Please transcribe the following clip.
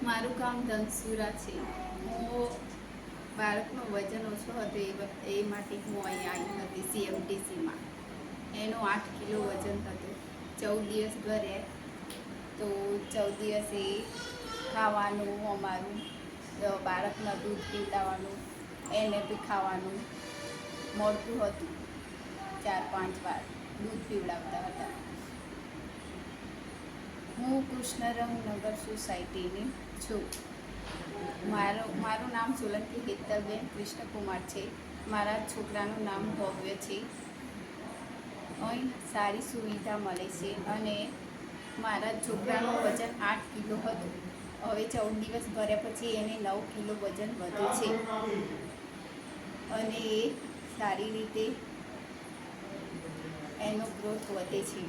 મારું ગામ ધનસુરા છે. હું બાળકનું વજન ઓછું હતું એ માટે હું અહીં આવી હતી CMTCમાં. એનું 8 કિલો વજન હતું. 14 દિવસ ઘરે તો 14 દિવસે ખાવાનું અમારું બાળકના દૂધ પીવડાવવાનું, એને બી ખાવાનું મળતું હતું. 4-5 વાર દૂધ પીવડાવતા હતા. હું કૃષ્ણરંગનગર સોસાયટીની છું. મારું નામ સોલંકી હેતલબેન કૃષ્ણકુમાર છે. મારા છોકરાનું નામ ભવ્ય છે. અહીં સારી સુવિધા મળે છે અને મારા છોકરાનું વજન 8 કિલો હતું. હવે 14 દિવસ ભર્યા પછી એને 9 કિલો વજન વધ્યું છે અને એ સારી રીતે એનો ગ્રોથ વધે છે.